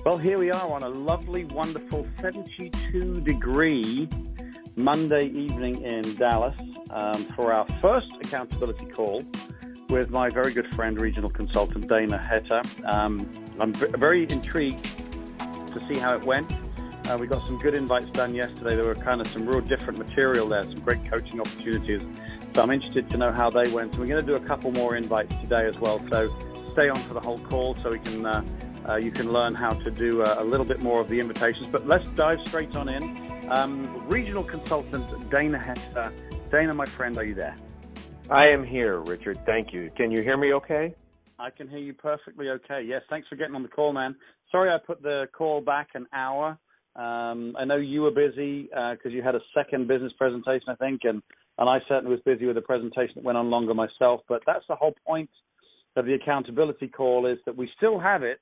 Well, here we are on a lovely, wonderful 72-degree Monday evening in Dallas for our first accountability call with my very good friend, regional consultant Dana Heter. I'm very intrigued to see how it went. We got some good invites done yesterday. There were kind of some real different material there, some great coaching opportunities. So I'm interested to know how they went. So we're going to do a couple more invites today as well. So stay on for the whole call so we can you can learn how to do a little bit more of the invitations. But let's dive straight on in. Regional consultant Dana Heter. Dana, my friend, are you there? I am here, Richard. Thank you. Can you hear me okay? I can hear you perfectly okay. Yes, thanks for getting on the call, man. Sorry I put the call back an hour. I know you were busy because you had a second business presentation, I think, and I certainly was busy with a presentation that went on longer myself. But that's the whole point of the accountability call, is that we still have it,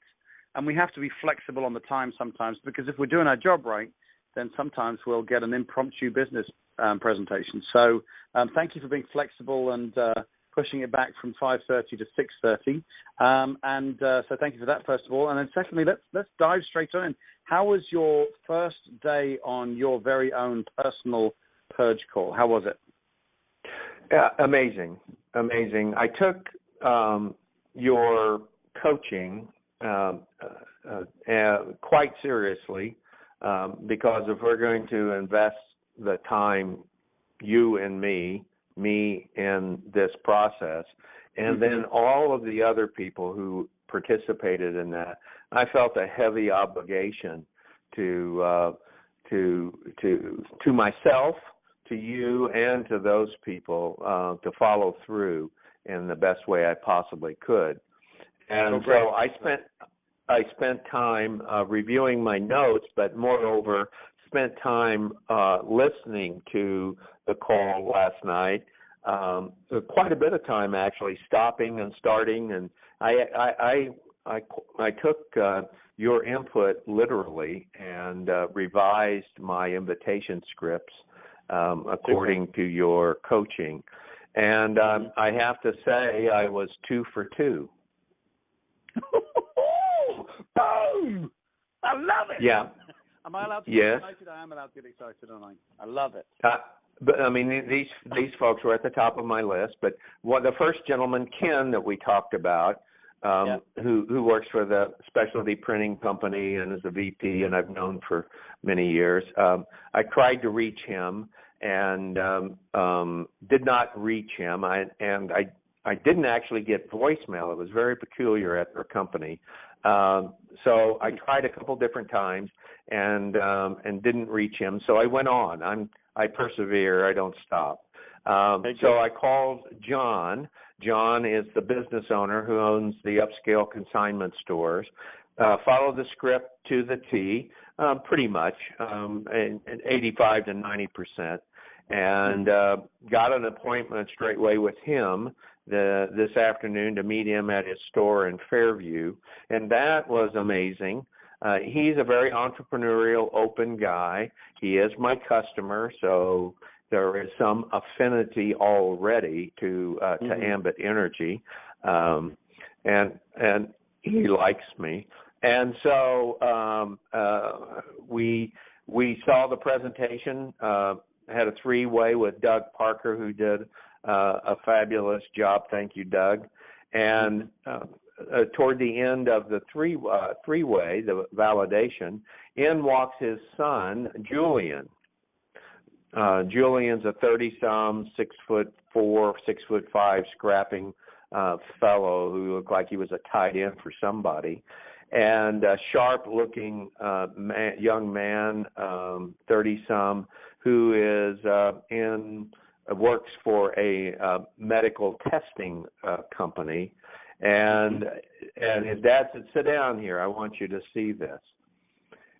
and we have to be flexible on the time sometimes, because if we're doing our job right, then sometimes we'll get an impromptu business presentation. So thank you for being flexible and pushing it back from 5:30 to 6:30. So thank you for that, first of all. And then secondly, let's dive straight on in. How was your first day on your very own personal PURGE call? How was it? Amazing. I took your coaching quite seriously because if we're going to invest the time, you and me in this process, and then all of the other people who participated in that, I felt a heavy obligation to myself, to you, and to those people to follow through in the best way I possibly could. And so I spent time reviewing my notes, but moreover spent time listening to the call last night. Quite a bit of time actually, stopping and starting, and I took your input literally and revised my invitation scripts according to your coaching. And I have to say I was 2 for 2. Boom! I love it. Yeah. Am I allowed to get excited? I am allowed to get excited, aren't I? I love it. But I mean, these folks were at the top of my list. But the first gentleman, Ken, that we talked about, who works for the specialty printing company and is a VP, and I've known for many years. I tried to reach him and did not reach him. I didn't actually get voicemail. It was very peculiar at their company. So I tried a couple different times and didn't reach him. So I went on. I persevere. I don't stop. So I called John. John is the business owner who owns the upscale consignment stores. Followed the script to the T, pretty much, 85 to 90%, and got an appointment straightway with him this afternoon to meet him at his store in Fairview, and that was amazing. He's a very entrepreneurial, open guy. He is my customer, so there is some affinity already to Ambit Energy, and he likes me. And so we saw the presentation, had a 3-way with Doug Parker, who did a fabulous job. Thank you, Doug. And toward the end of the 3-way, the validation, in walks his son, Julian. Julian's a 30-some, 6'4", 6'5", scrapping fellow who looked like he was a tight end for somebody, and a sharp-looking young man, 30-some, who is works for a medical testing company, and his dad said, "Sit down here. I want you to see this."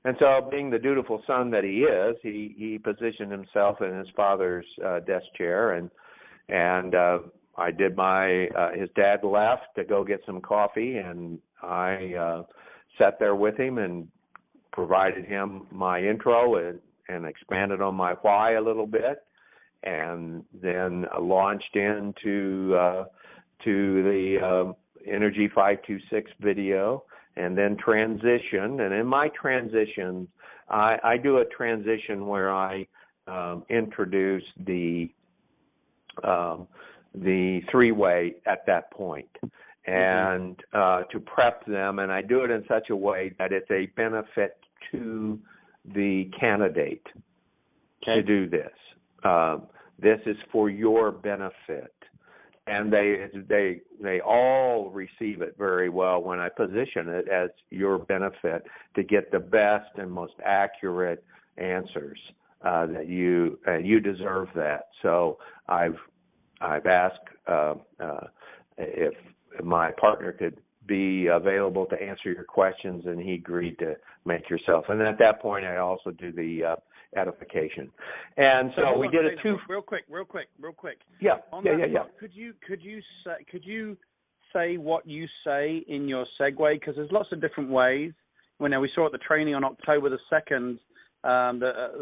And so, being the dutiful son that he is, he positioned himself in his father's desk chair, and I did his dad left to go get some coffee, and I sat there with him and provided him my intro and expanded on my why a little bit, and then launched into the Energy 526 video, and then transition. And in my transitions, I do a transition where I introduce the three-way at that point, and to prep them, and I do it in such a way that it's a benefit to the candidate to do this. This is for your benefit, and they all receive it very well when I position it as your benefit to get the best and most accurate answers that you deserve that. So I've asked if my partner could be available to answer your questions, and he agreed to make yourself. And at that point, I also do the edification. And so we did it real quick. Yeah. Could you say what you say in your segue? Because there's lots of different ways. We saw at the training on October the 2nd,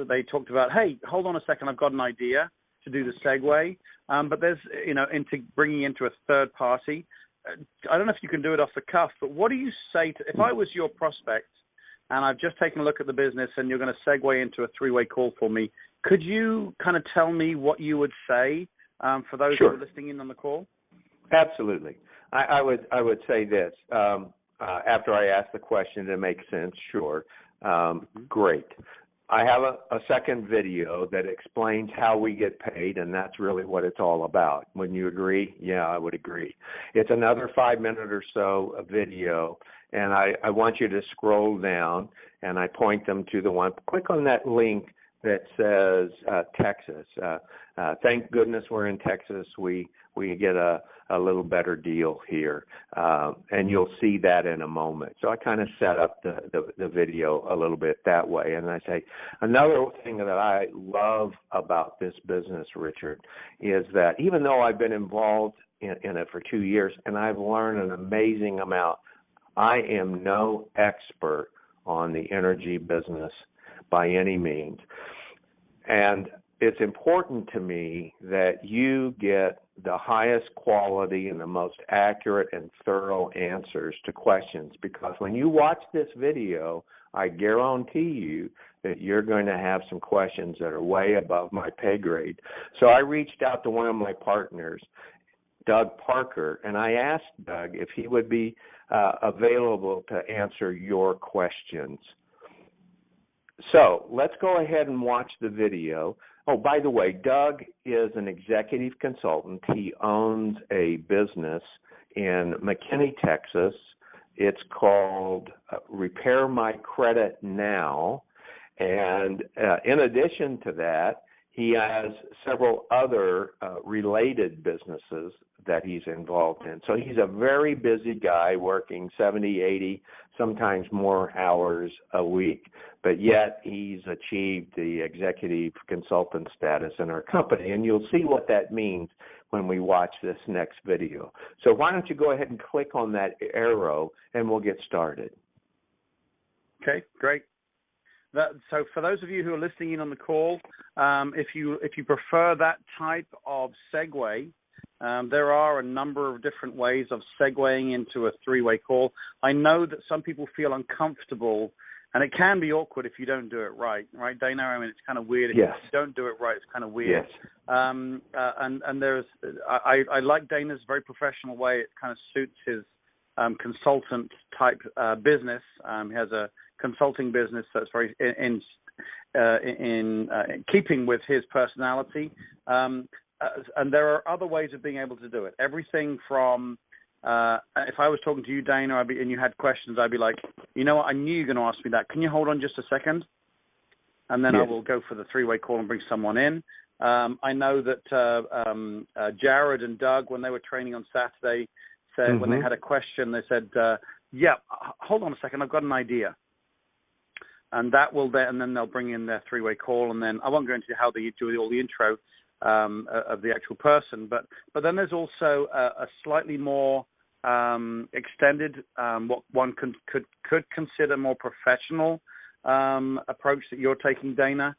they talked about, hey, hold on a second, I've got an idea to do the segue. But there's, into bringing into a third party. I don't know if you can do it off the cuff, but what do you say if I was your prospect and I've just taken a look at the business and you're going to segue into a three-way call for me, could you kind of tell me what you would say for those who are listening in on the call? Absolutely. I would say this after I ask the question to make sense. Sure. Great. I have a second video that explains how we get paid, and that's really what it's all about. Wouldn't you agree? Yeah, I would agree. It's another 5-minute or so of video, and I want you to scroll down, and I point them to the one. Click on that link that says Texas. Thank goodness we're in Texas. We get a little better deal here, and you'll see that in a moment. So I kind of set up the video a little bit that way. And I say, another thing that I love about this business, Richard, is that even though I've been involved in it for 2 years and I've learned an amazing amount, I am no expert on the energy business by any means. And it's important to me that you get the highest quality and the most accurate and thorough answers to questions, because when you watch this video, I guarantee you that you're going to have some questions that are way above my pay grade. So I reached out to one of my partners, Doug Parker, and I asked Doug if he would be available to answer your questions. So let's go ahead and watch the video. Oh, by the way, Doug is an executive consultant. He owns a business in McKinney, Texas. It's called Repair My Credit Now. And in addition to that, he has several other related businesses that he's involved in. So he's a very busy guy, working 70, 80, sometimes more hours a week. But yet he's achieved the executive consultant status in our company. And you'll see what that means when we watch this next video. So why don't you go ahead and click on that arrow and we'll get started. Okay, great. So for those of you who are listening in on the call, if you prefer that type of segue, there are a number of different ways of segueing into a three-way call. I know that some people feel uncomfortable, and it can be awkward if you don't do it right, Dana? I mean, it's kind of weird. If you don't do it right, it's kind of weird. Yes. And there's, I like Dana's very professional way. It kind of suits his consultant type business. He has a consulting business that's very in keeping with his personality. And there are other ways of being able to do it. Everything from, if I was talking to you, Dana, and you had questions, I'd be like, you know what, I knew you were going to ask me that. Can you hold on just a second? And then I will go for the three-way call and bring someone in. I know that Jared and Doug, when they were training on Saturday, said when they had a question, they said, hold on a second, I've got an idea. And that will and then they'll bring in their three-way call, and then I won't go into how they do all the intro of the actual person, but then there's also a slightly more extended, what one could consider more professional approach that you're taking, Dana.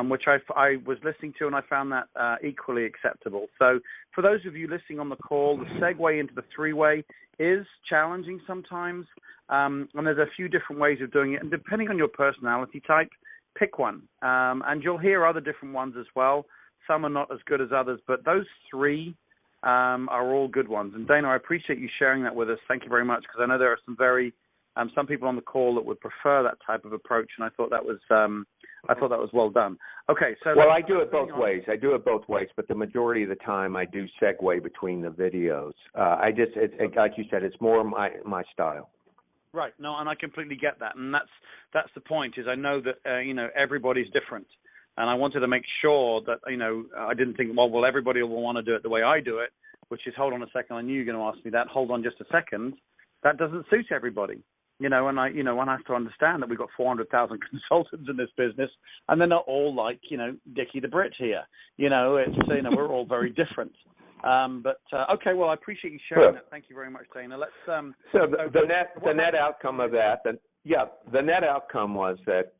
which I was listening to, and I found that equally acceptable. So for those of you listening on the call, the segue into the three-way is challenging sometimes, and there's a few different ways of doing it. And depending on your personality type, pick one. And you'll hear other different ones as well. Some are not as good as others, but those three are all good ones. And Dana, I appreciate you sharing that with us. Thank you very much, because I know there are some people on the call that would prefer that type of approach, and I thought that was well done. Okay, so I do it both ways. But the majority of the time I do segue between the videos. Like you said, it's more my style. Right. No, and I completely get that, and that's the point. Is I know that everybody's different. And I wanted to make sure that, I didn't think, well, everybody will want to do it the way I do it, which is, hold on a second, I knew you were going to ask me that. Hold on just a second. That doesn't suit everybody. And one has to understand that we've got 400,000 consultants in this business, and they're not all like, Dickie the Brit here. We're all very different. Okay, well, I appreciate you sharing that. Thank you very much, Dana. Let's. The net outcome of that. The net outcome was that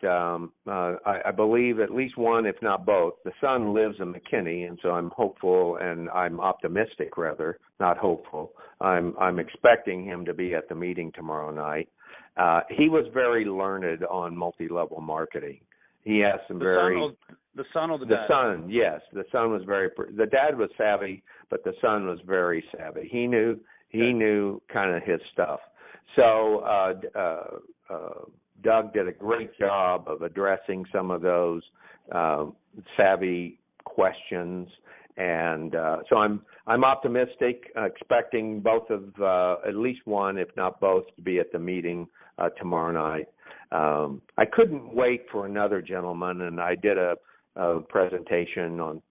I believe at least one, if not both, the son lives in McKinney, and so I'm hopeful, and I'm optimistic, rather, not hopeful. I'm expecting him to be at the meeting tomorrow night. He was very learned on multi-level marketing. He has some the son or the dad? The son, yes. The son was the dad was savvy, but the son was very savvy. He knew kind of his stuff. So Doug did a great job of addressing some of those savvy questions, and so I'm optimistic, expecting both of at least one, if not both, to be at the meeting tomorrow night. I couldn't wait for another gentleman, and I did a presentation on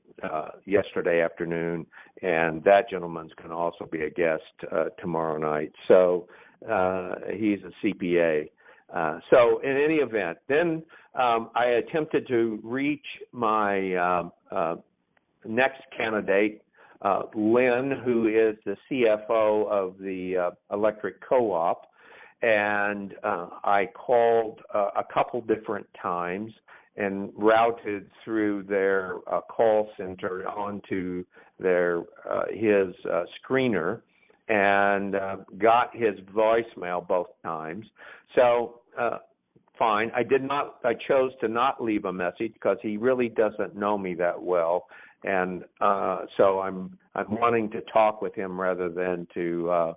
yesterday afternoon, and that gentleman's going to also be a guest tomorrow night. So he's a CPA. So in any event, then I attempted to reach my next candidate, Lynn, who is the CFO of the electric co-op, and I called a couple different times and routed through their call center onto his screener, and got his voicemail both times. So fine. I chose to not leave a message because he really doesn't know me that well, and so I'm wanting to talk with him rather than to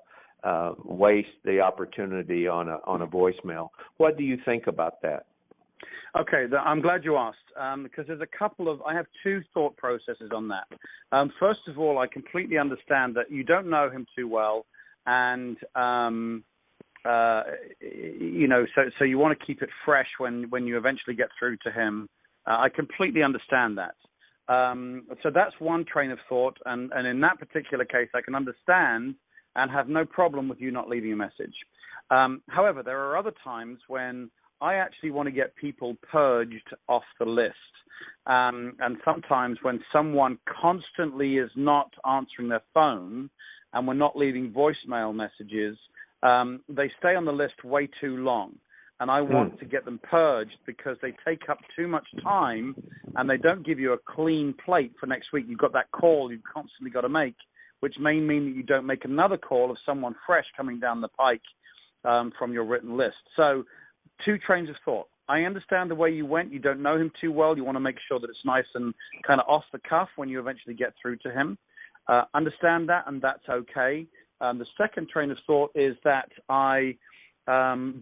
waste the opportunity on a voicemail. What do you think about that? Okay, I'm glad you asked, because there's I have two thought processes on that. First of all, I completely understand that you don't know him too well, and so you want to keep it fresh when you eventually get through to him. I completely understand that. So that's one train of thought, and in that particular case, I can understand and have no problem with you not leaving a message. However, there are other times when I actually want to get people purged off the list. And sometimes when someone constantly is not answering their phone and we're not leaving voicemail messages, they stay on the list way too long. And I want to get them purged because they take up too much time and they don't give you a clean plate for next week. You've got that call you've constantly got to make, which may mean that you don't make another call of someone fresh coming down the pike from your written list. So two trains of thought. I understand the way you went. You don't know him too well. You want to make sure that it's nice and kind of off the cuff when you eventually get through to him. Understand that, and that's okay. The second train of thought is that I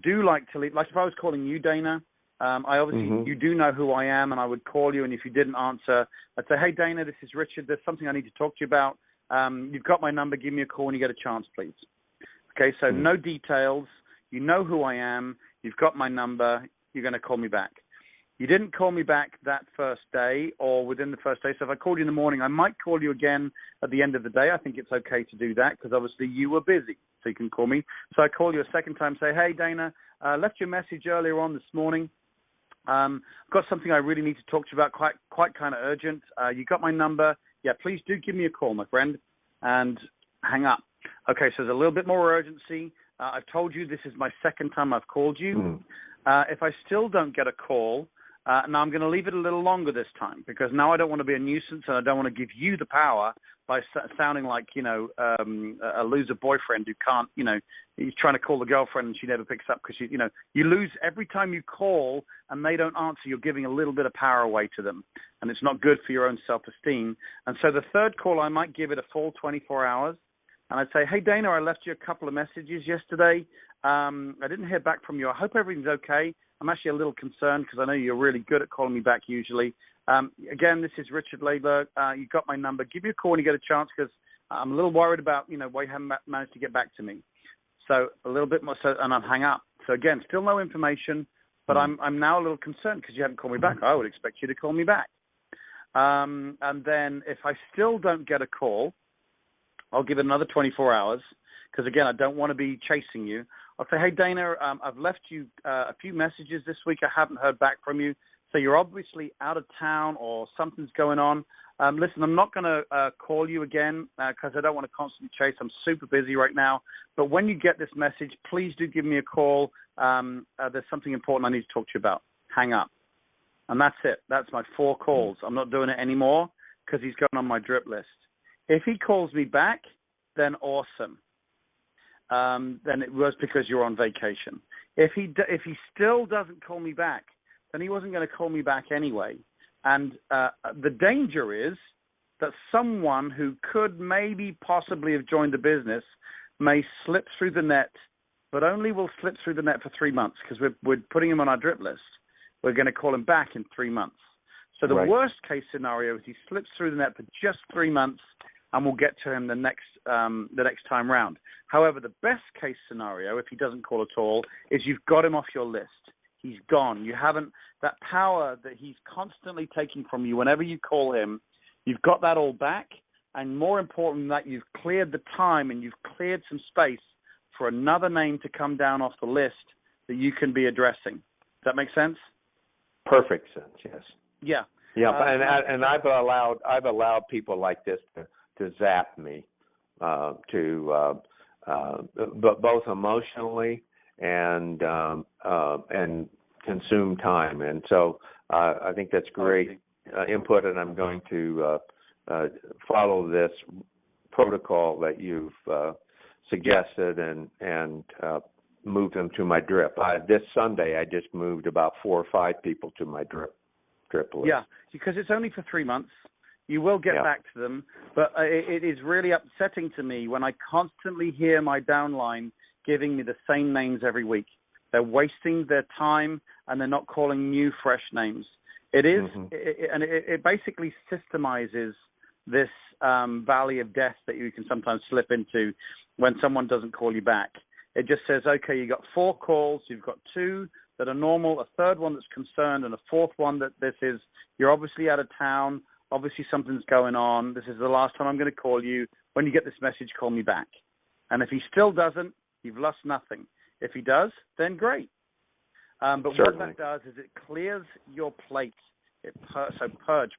do like to leave. Like if I was calling you, Dana, I obviously, you do know who I am, and I would call you, and if you didn't answer, I'd say, hey, Dana, this is Richard. There's something I need to talk to you about. You've got my number. Give me a call when you get a chance, please. Okay, so no details. You know who I am. You've got my number. You're going to call me back. You didn't call me back that first day or within the first day. So if I called you in the morning, I might call you again at the end of the day. I think it's okay to do that because obviously you were busy, so you can call me. So I call you a second time, say, hey, Dana, left your message earlier on this morning. I've got something I really need to talk to you about, quite kind of urgent. You got my number. Yeah, please do give me a call, my friend, and hang up. Okay, so there's a little bit more urgency. I've told you this is my second time I've called you. If I still don't get a call, Now, I'm going to leave it a little longer this time because now I don't want to be a nuisance and I don't want to give you the power by sounding like, a loser boyfriend who can't, he's trying to call the girlfriend and she never picks up because, you lose every time you call and they don't answer. You're giving a little bit of power away to them, and it's not good for your own self-esteem. And so the third call, I might give it a full 24 hours. And I'd say, hey, Dana, I left you a couple of messages yesterday. I didn't hear back from you. I hope everything's okay. I'm actually a little concerned because I know you're really good at calling me back usually. Again, this is Richard Laidler. You got my number. Give me a call when you get a chance because I'm a little worried about, why you haven't managed to get back to me. So a little bit more, and I'll hang up. So again, still no information, but I'm now a little concerned because you haven't called me back. I would expect you to call me back. And then if I still don't get a call, I'll give it another 24 hours because, again, I don't want to be chasing you. I'll say, hey, Dana, I've left you a few messages this week. I haven't heard back from you. So you're obviously out of town or something's going on. Listen, I'm not going to call you again because I don't want to constantly chase. I'm super busy right now. But when you get this message, please do give me a call. There's something important I need to talk to you about. Hang up. And that's it. That's my 4 calls. I'm not doing it anymore because he's going on my drip list. If he calls me back, then awesome. Then it was because you're on vacation. If he still doesn't call me back, then he wasn't going to call me back anyway. And the danger is that someone who could maybe possibly have joined the business may slip through the net, but only will slip through the net for 3 months because we're putting him on our drip list. We're going to call him back in 3 months. So the worst case scenario is he slips through the net for just 3 months, and we'll get to him the next time round. However, the best case scenario, if he doesn't call at all, is you've got him off your list. He's gone. You haven't that power that he's constantly taking from you whenever you call him. You've got that all back, and more important than that, you've cleared the time and you've cleared some space for another name to come down off the list that you can be addressing. Does that make sense? Perfect sense. Yes. Yeah. Yeah, and I've allowed people like this to zap me, but both emotionally and consume time. And so I think that's great input, and I'm going to follow this protocol that you've suggested and move them to my drip. This Sunday, I just moved about 4 or 5 people to my drip list. Yeah, because it's only for 3 months. You will get back to them, but it is really upsetting to me when I constantly hear my downline giving me the same names every week. They're wasting their time, and they're not calling new, fresh names. It is, and it basically systemizes this valley of death that you can sometimes slip into when someone doesn't call you back. It just says, okay, you got 4 calls, you've got 2 that are normal, a third one that's concerned, and a fourth one that you're obviously out of town. Obviously, something's going on. This is the last time I'm going to call you. When you get this message, call me back. And if he still doesn't, you've lost nothing. If he does, then great. But Certainly. what that does is it clears your plate. So purge.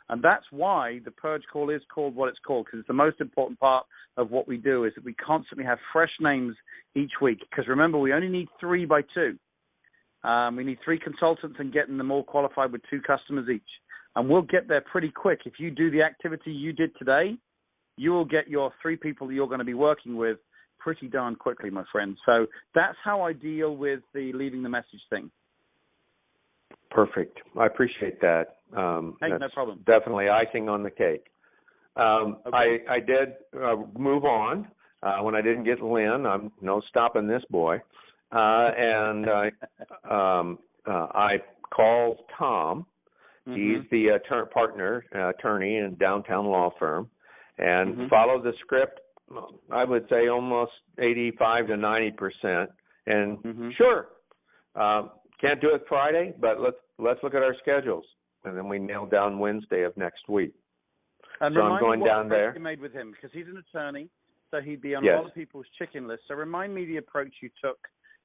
And that's why the purge call is called what it's called, because it's the most important part of what we do is that we constantly have fresh names each week. Because remember, we only need 3 by 2. We need 3 consultants and getting them all qualified with 2 customers each. And we'll get there pretty quick. If you do the activity you did today, you will get your 3 people that you're going to be working with pretty darn quickly, my friend. So that's how I deal with the leaving the message thing. Perfect. I appreciate that. Hey, no problem. Definitely icing on the cake. Okay. I did move on when I didn't get Lynn. I'm no stopping this boy. And I called Tom. He's the attorney in downtown law firm, and followed the script. I would say almost 85 to 90%. And sure, can't do it Friday, but let's look at our schedules, and then we nail down Wednesday of next week. And so I'm going down there. You made with him because he's an attorney, so he'd be on a lot of people's chicken list. So remind me the approach you took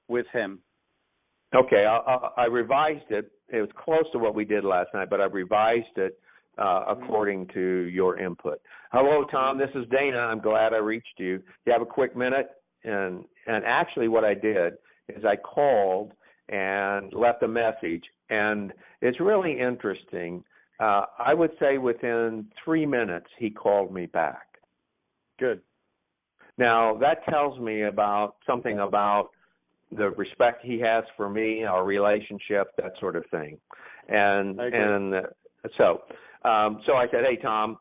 with him. Okay, I revised it. It was close to what we did last night, but I revised it according to your input. Hello, Tom. This is Dana. I'm glad I reached you. You have a quick minute? And actually what I did is I called and left a message. And it's really interesting. I would say within 3 minutes, he called me back. Good. Now, that tells me about something about the respect he has for me, our relationship, that sort of thing. And so I said, hey, Tom,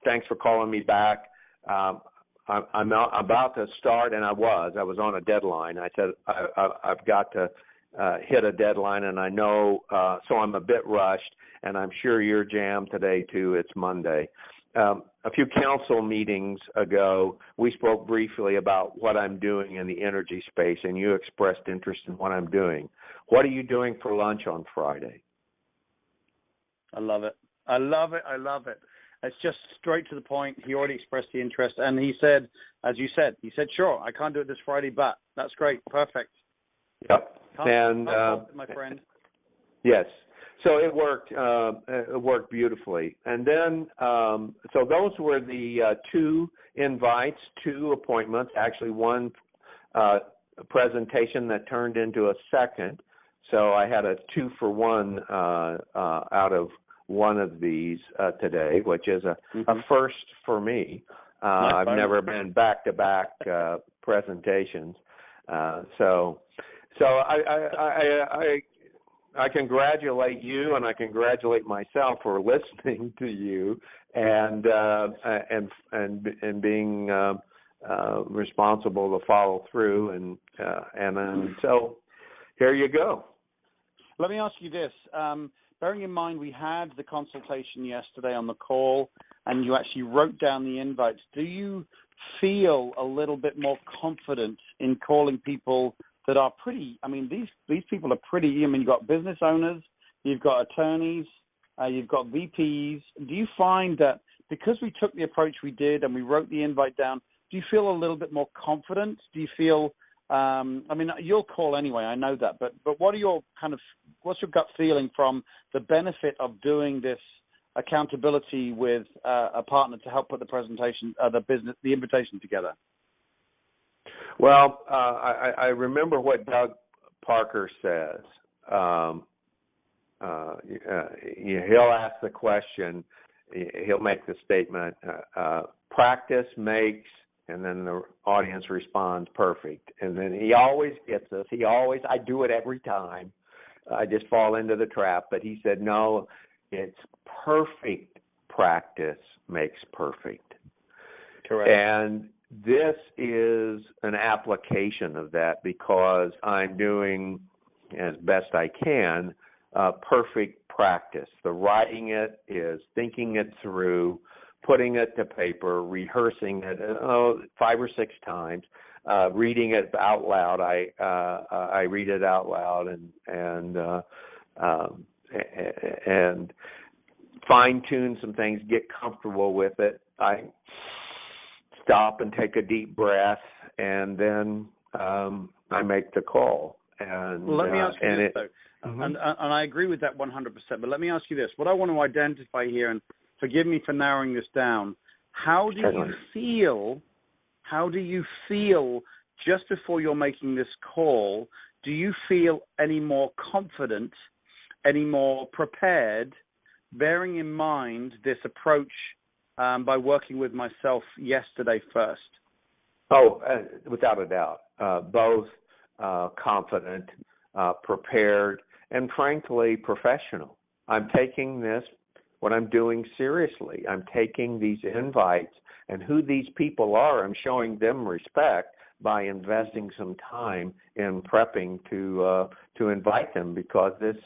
thanks for calling me back. I'm about to start, and I was on a deadline. I said, I've got to hit a deadline, and I know, so I'm a bit rushed, and I'm sure you're jammed today, too. It's Monday. A few council meetings ago, we spoke briefly about what I'm doing in the energy space, and you expressed interest in what I'm doing. What are you doing for lunch on Friday? I love it. I love it. I love it. It's just straight to the point. He already expressed the interest, and he said, as you said, sure, I can't do it this Friday, but that's great. Perfect. Yep. Can't fault it, my friend. Yes. So it worked beautifully. And then, so those were the 2 invites, 2 appointments, actually one presentation that turned into a second. So I had a 2-for-1 out of one of these today, which is a first for me. I've never been back-to-back presentations. So I congratulate you, and I congratulate myself for listening to you and being responsible to follow through, and so here you go. Let me ask you this. Bearing in mind we had the consultation yesterday on the call, and you actually wrote down the invites, do you feel a little bit more confident in calling people that are pretty, I mean, these people are pretty, you've got business owners, you've got attorneys, you've got VPs. Do you find that because we took the approach we did and we wrote the invite down, do you feel a little bit more confident? Do you feel, you'll call anyway, I know that, but what's your gut feeling from the benefit of doing this accountability with a partner to help put the presentation, the invitation together? Well, I remember what Doug Parker says. He'll ask the question, he'll make the statement, practice makes, and then the audience responds, perfect. And then he always gets us. I do it every time. I just fall into the trap. But he said, no, it's perfect practice makes perfect. Correct. And this is an application of that because I'm doing, as best I can, perfect practice. The writing it is thinking it through, putting it to paper, rehearsing it 5 or 6 times, reading it out loud. I read it out loud and fine tune some things, get comfortable with it. I stop and take a deep breath, and then I make the call. And well, let me ask you this, though, and I agree with that 100%, but let me ask you this. What I want to identify here, and forgive me for narrowing this down, how do you feel just before you're making this call? Do you feel any more confident, any more prepared, bearing in mind this approach by working with myself yesterday first? Oh, without a doubt. Both confident, prepared, and frankly professional. I'm taking what I'm doing seriously. I'm taking these invites and who these people are. I'm showing them respect by investing some time in prepping to invite them, because this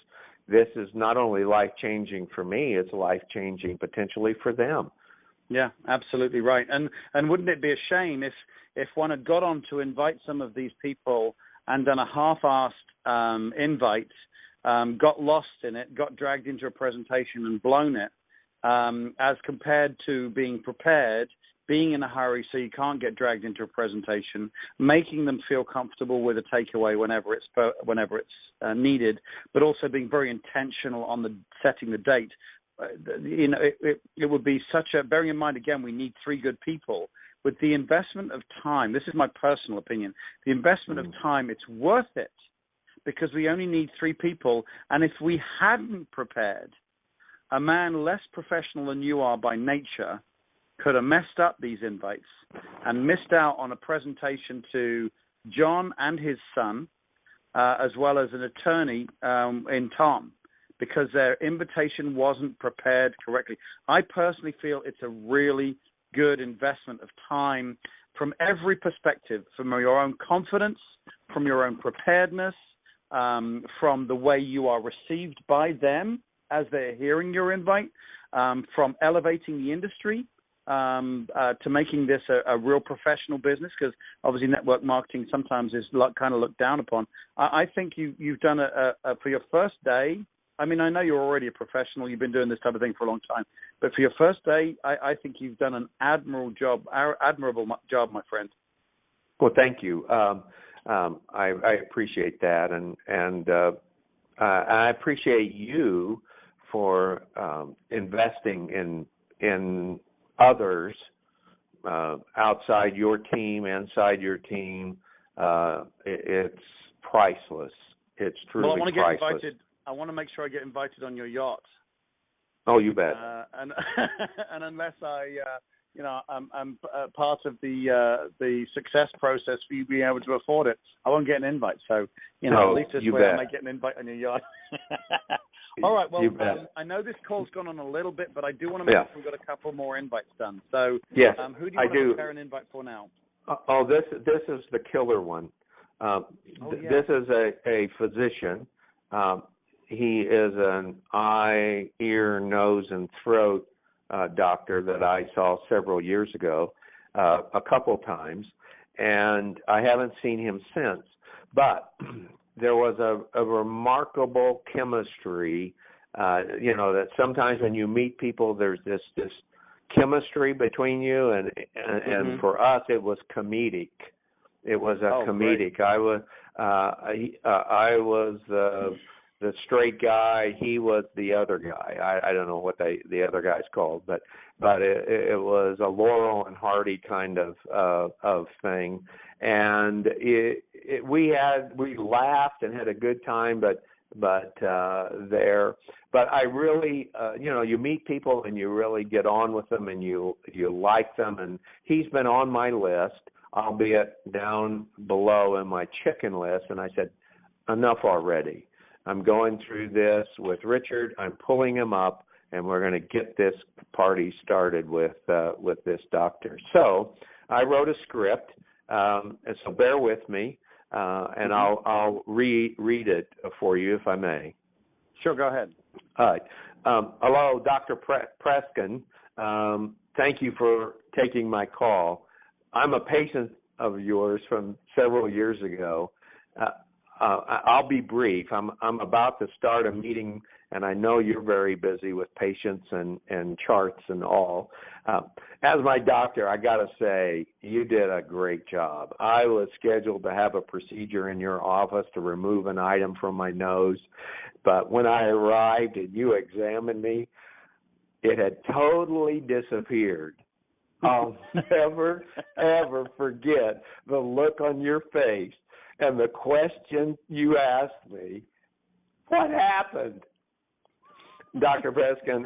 is not only life-changing for me, it's life-changing potentially for them. Yeah, absolutely right. And wouldn't it be a shame if one had got on to invite some of these people and done a half-assed invite, got lost in it, got dragged into a presentation and blown it, as compared to being prepared, being in a hurry so you can't get dragged into a presentation, making them feel comfortable with a takeaway whenever it's needed, but also being very intentional on setting the date. It would be such a, bearing in mind, again, we need 3 good people. With the investment of time, this is my personal opinion, the investment of time, it's worth it. because we only need 3 people. And if we hadn't prepared, a man less professional than you are by nature could have messed up these invites and missed out on a presentation to John and his son, as well as an attorney in Tom, because their invitation wasn't prepared correctly. I personally feel it's a really good investment of time from every perspective, from your own confidence, from your own preparedness, from the way you are received by them as they're hearing your invite, from elevating the industry to making this a real professional business, because obviously network marketing sometimes is kind of looked down upon. I think you've done for your first day. I mean, I know you're already a professional. You've been doing this type of thing for a long time. But for your first day, I think you've done an admirable job, my friend. Well, thank you. I appreciate that, and I appreciate you for investing in others outside your team, inside your team. It's priceless. It's truly priceless. I want to make sure I get invited on your yacht. Oh, you bet. And unless I'm part of the success process for you being able to afford it, I won't get an invite. So, at least this way I might get an invite on your yacht. All right. Well, I know this call's gone on a little bit, but I do want to make sure we've got a couple more invites done. So, yes, who do you want to prepare an invite for now? This is the killer one. This is a physician. He is an eye, ear, nose, and throat doctor that I saw several years ago, a couple times, and I haven't seen him since. But there was a remarkable chemistry, that sometimes when you meet people, there's this chemistry between you, and for us, it was comedic. It was comedic. Great. I was the straight guy. He was the other guy. I don't know what the other guy's called, but it was a Laurel and Hardy kind of thing, and we laughed and had a good time, but I really you meet people and you really get on with them and you like them, and he's been on my list, albeit down below in my chicken list, and I said, enough already. I'm going through this with Richard. I'm pulling him up, and we're going to get this party started with this doctor. So I wrote a script, and so bear with me, and I'll read it for you if I may. Sure, go ahead. All right. Hello, Dr. Preskin. Thank you for taking my call. I'm a patient of yours from several years ago. I'll be brief. I'm about to start a meeting, and I know you're very busy with patients and charts and all. As my doctor, I got to say, you did a great job. I was scheduled to have a procedure in your office to remove an item from my nose, but when I arrived and you examined me, it had totally disappeared. I'll never, ever forget the look on your face and the question you asked me. What happened? Dr. Preskin,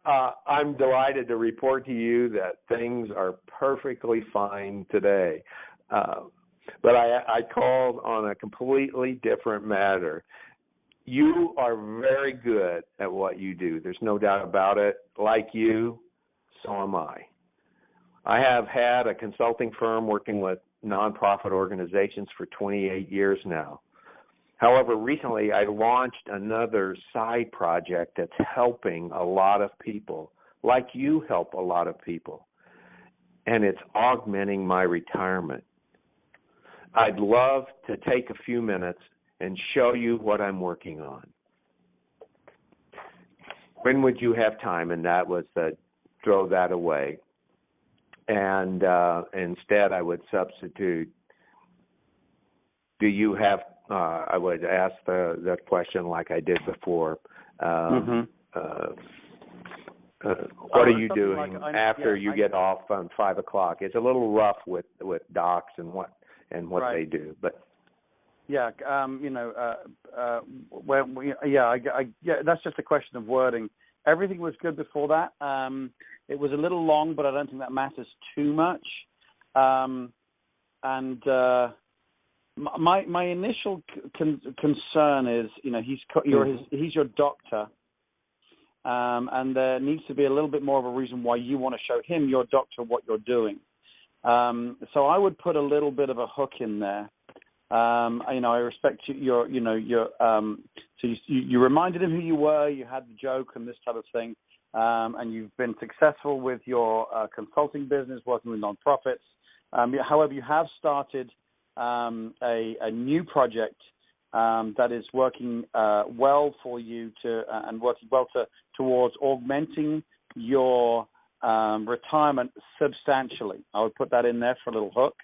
I'm delighted to report to you that things are perfectly fine today. But I called on a completely different matter. You are very good at what you do. There's no doubt about it. Like you, so am I. I have had a consulting firm working with nonprofit organizations for 28 years now. However, recently I launched another side project that's helping a lot of people, like you help a lot of people, and it's augmenting my retirement. I'd love to take a few minutes and show you what I'm working on. When would you have time? And that was throw that away. And instead I would substitute, do you have, I would ask that question like I did before. What are you doing after you get off on 5 o'clock? It's a little rough with docs and what they do, but Yeah, that's just a question of wording. Everything was good before that. It was a little long, but I don't think that matters too much. My initial concern is, he's your doctor, and there needs to be a little bit more of a reason why you want to show him, your doctor, what you're doing. So I would put a little bit of a hook in there. I respect so you reminded him who you were, you had the joke and this type of thing, and you've been successful with your consulting business, working with nonprofits. However, you have started a new project that is working well for you and working well towards augmenting your retirement substantially. I would put that in there for a little hook.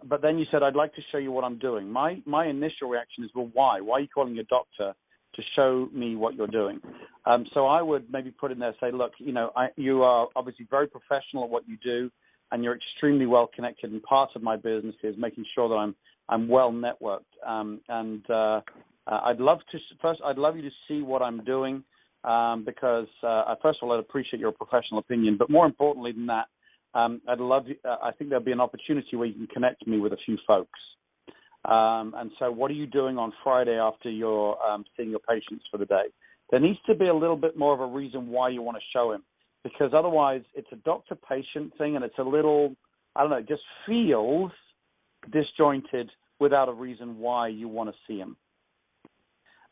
But then you said, I'd like to show you what I'm doing. My initial reaction is, well, why? Why are you calling your doctor to show me what you're doing? So I would maybe put in there, say, look, you are obviously very professional at what you do, and you're extremely well connected. And part of my business is making sure that I'm well networked. I'd love you to see what I'm doing, because first of all, I'd appreciate your professional opinion, but more importantly than that, I think there'll be an opportunity where you can connect me with a few folks. And so what are you doing on Friday after you're seeing your patients for the day? There needs to be a little bit more of a reason why you want to show him, because otherwise it's a doctor-patient thing, and it's a little, it just feels disjointed without a reason why you want to see him.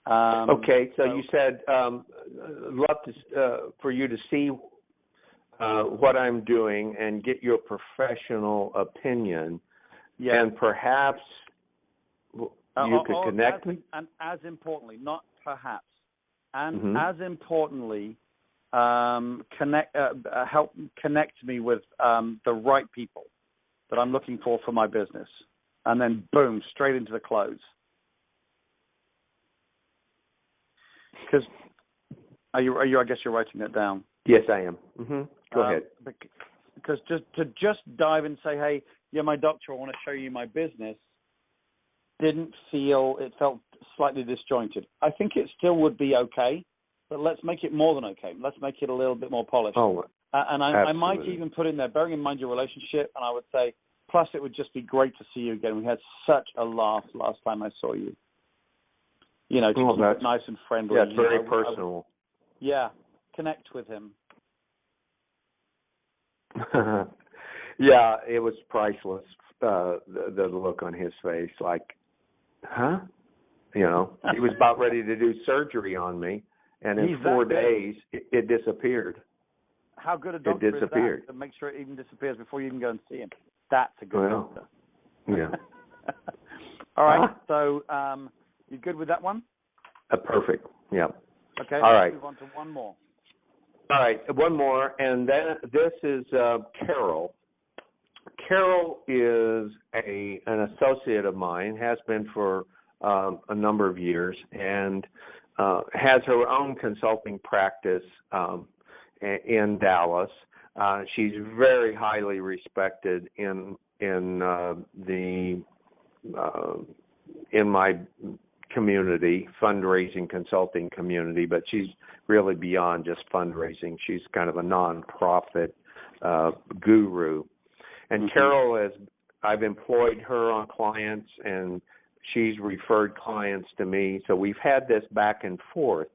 Okay, so you said love for you to see what I'm doing and get your professional opinion, and perhaps you could connect me. And as importantly, not perhaps, and as importantly, help connect me with the right people that I'm looking for my business, and then boom, straight into the close. Because are you? I guess you're writing that down. Yes, I am. Go ahead. Because just dive and say, hey, you're my doctor, I want to show you my business, it felt slightly disjointed. I think it still would be okay, but let's make it more than okay. Let's make it a little bit more polished. Oh, and I might even put in there, bearing in mind your relationship, and I would say, plus it would just be great to see you again. We had such a laugh last time I saw you. Just nice and friendly. Yeah, it's very personal. Connect with him. Yeah, it was priceless. The look on his face, like, huh? He was about ready to do surgery on me, and in 4 days, it disappeared. How good a doctor is that to make sure it even disappears before you even go and see him? That's a good doctor. Yeah. All right. So, you good with that one? Perfect. Yeah. Okay. All right. Let's move on to one more. All right, one more, and then this is Carol. Carol is an associate of mine, has been for a number of years, and has her own consulting practice in Dallas. She's very highly respected in my community, fundraising consulting community, but she's really beyond just fundraising. She's kind of a nonprofit guru. And Carol I've employed her on clients, and she's referred clients to me. So we've had this back and forth.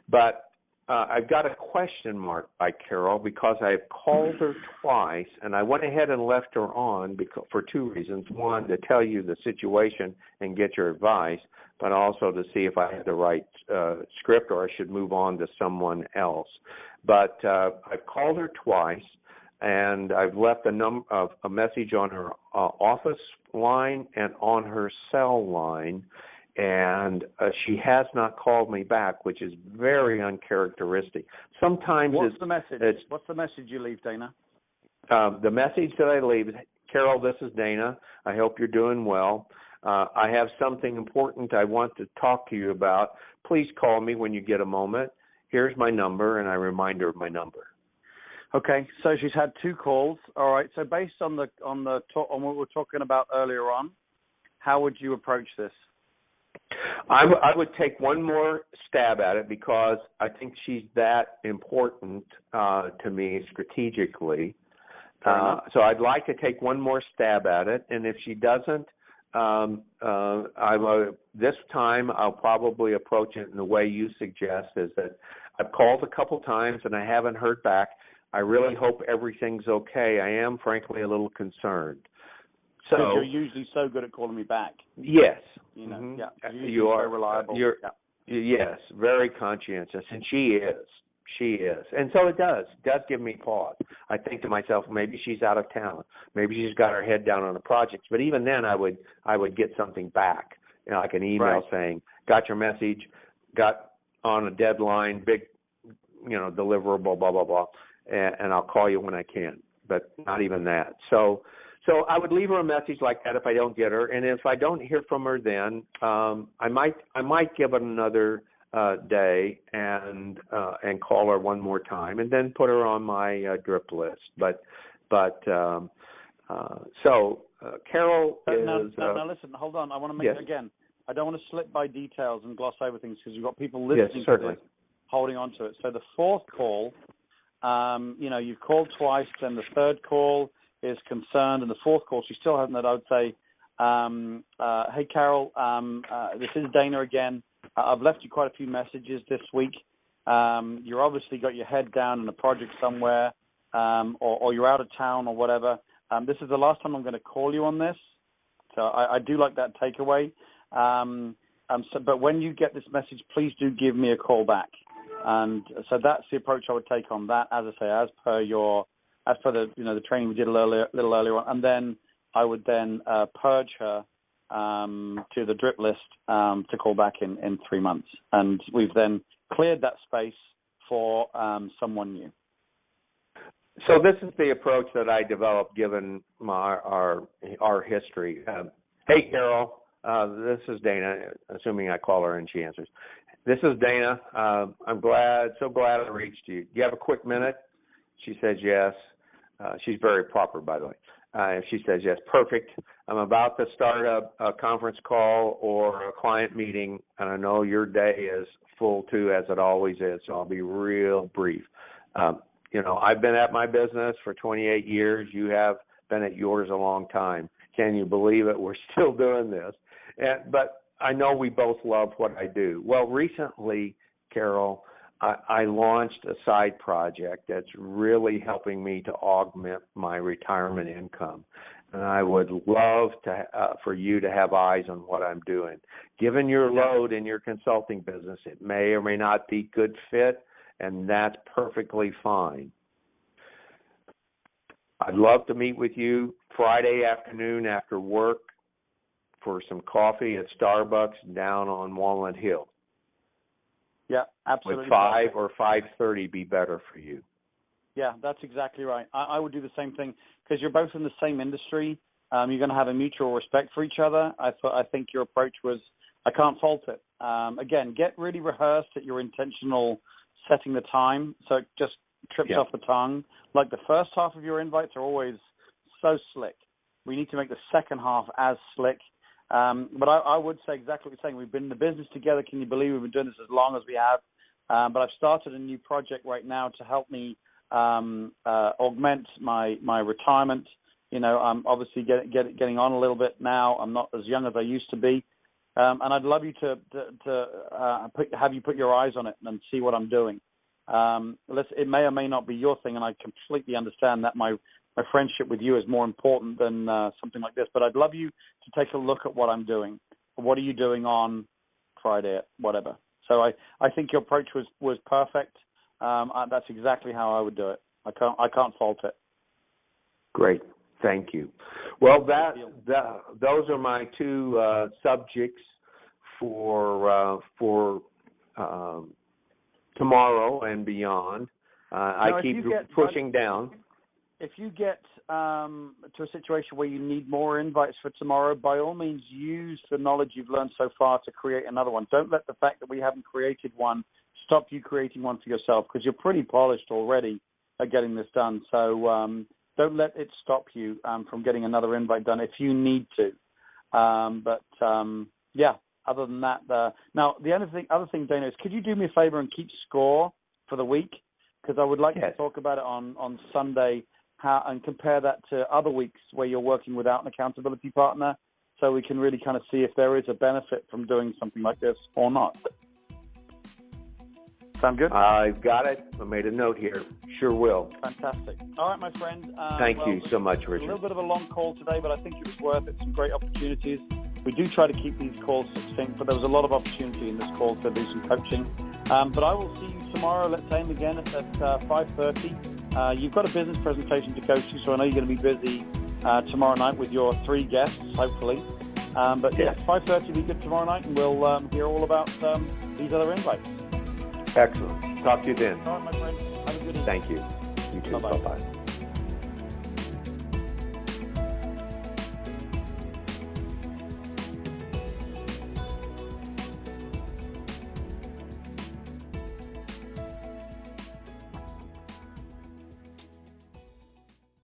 But I've got a question mark by Carol because I've called her twice, and I went ahead and left her on for two reasons. One, to tell you the situation and get your advice, but also to see if I had the right script or I should move on to someone else. But I've called her twice, and I've left a message on her office line and on her cell line, and she has not called me back, which is very uncharacteristic. Sometimes What's the message? What's the message you leave, Dana? The message that I leave is, Carol, this is Dana. I hope you're doing well. I have something important I want to talk to you about. Please call me when you get a moment. Here's my number, and I remind her of my number. Okay, so she's had two calls. All right, so based on what we were talking about earlier on, how would you approach this? I would take one more stab at it because I think she's that important to me strategically. So I'd like to take one more stab at it, and if she doesn't, this time I'll probably approach it in the way you suggest, is that I've called a couple times and I haven't heard back. I really hope everything's okay. I am, frankly, a little concerned. So you're usually so good at calling me back. Yes. You know, mm-hmm. yeah. You are so reliable. Yes, very conscientious, and she is. She is. And so it does give me pause. I think to myself, maybe she's out of town. Maybe she's got her head down on the projects. But even then, I would get something back, like an email saying, got your message, got on a deadline, big, deliverable, blah, blah, blah, and I'll call you when I can. But not even that. So I would leave her a message like that if I don't get her. And if I don't hear from her then, I might give it another day and call her one more time and then put her on my drip list. Carol is... Now listen, hold on. I want to make again, I don't want to slip by details and gloss over things because you've got people listening to this, holding on to it. So the fourth call, you've called twice, then the third call is concerned, and the fourth call, she still hasn't. That I would say, hey, Carol, this is Dana again. I've left you quite a few messages this week. You're obviously got your head down in a project somewhere, or you're out of town or whatever. This is the last time I'm going to call you on this. So I do like that takeaway. But when you get this message, please do give me a call back. And so that's the approach I would take on that. As I say, as per the training we did a little earlier on, and then I would then purge her to the drip list to call back in 3 months, and we've then cleared that space for someone new. So this is the approach that I developed given our history. Hey, Carol, this is Dana, assuming I call her and she answers. This is Dana. I'm so glad I reached you. Do you have a quick minute? She says yes. She's very proper, by the way. If she says yes, perfect. I'm about to start a conference call or a client meeting, and I know your day is full too, as it always is, so I'll be real brief. I've been at my business for 28 years. You have been at yours a long time. Can you believe it? We're still doing this. But I know we both love what I do. Well, recently, Carol, I launched a side project that's really helping me to augment my retirement income. And I would love for you to have eyes on what I'm doing. Given your load in your consulting business, it may or may not be good fit, and that's perfectly fine. I'd love to meet with you Friday afternoon after work for some coffee at Starbucks down on Walnut Hill. Yeah, absolutely. Would 5 or 5:30 be better for you? Yeah, that's exactly right. I would do the same thing because you're both in the same industry. You're going to have a mutual respect for each other. I think your approach was, I can't fault it. Again, get really rehearsed at your intentional setting the time so it just trips off the tongue. Like the first half of your invites are always so slick. We need to make the second half as slick. But I would say exactly what you're saying. We've been in the business together. Can you believe we've been doing this as long as we have? But I've started a new project right now to help me augment my retirement. I'm obviously getting on a little bit now. I'm not as young as I used to be. And I'd love you to have you put your eyes on it and see what I'm doing. It may or may not be your thing, and I completely understand that my friendship with you is more important than something like this. But I'd love you to take a look at what I'm doing. What are you doing on Friday, whatever. So I think your approach was perfect. That's exactly how I would do it. I can't fault it. Great. Thank you. Well, those are my two subjects for tomorrow and beyond. I keep pushing down. If you get to a situation where you need more invites for tomorrow, by all means use the knowledge you've learned so far to create another one. Don't let the fact that we haven't created one stop you creating one for yourself, because you're pretty polished already at getting this done. So don't let it stop you from getting another invite done if you need to. Yeah. Other than that, now the other thing, Dana, is could you do me a favor and keep score for the week? Because I would like to talk about it on Sunday, and compare that to other weeks where you're working without an accountability partner, so we can really kind of see if there is a benefit from doing something like this or not. Sound good? I've got it. I made a note here. Sure will. Fantastic. All right, my friend. Thank you so much, Richard. A little bit of a long call today, but I think it was worth it. Some great opportunities. We do try to keep these calls succinct, but there was a lot of opportunity in this call to do some coaching. But I will see you tomorrow. Let's aim again at 5:30. You've got a business presentation to go to, so I know you're going to be busy tomorrow night with your 3 guests, hopefully. But yeah, 5:30 will be good tomorrow night, and we'll hear all about these other invites. Excellent. Talk to you then. All right, my friend. Have a good evening. Thank you. You too. Bye-bye. Bye-bye.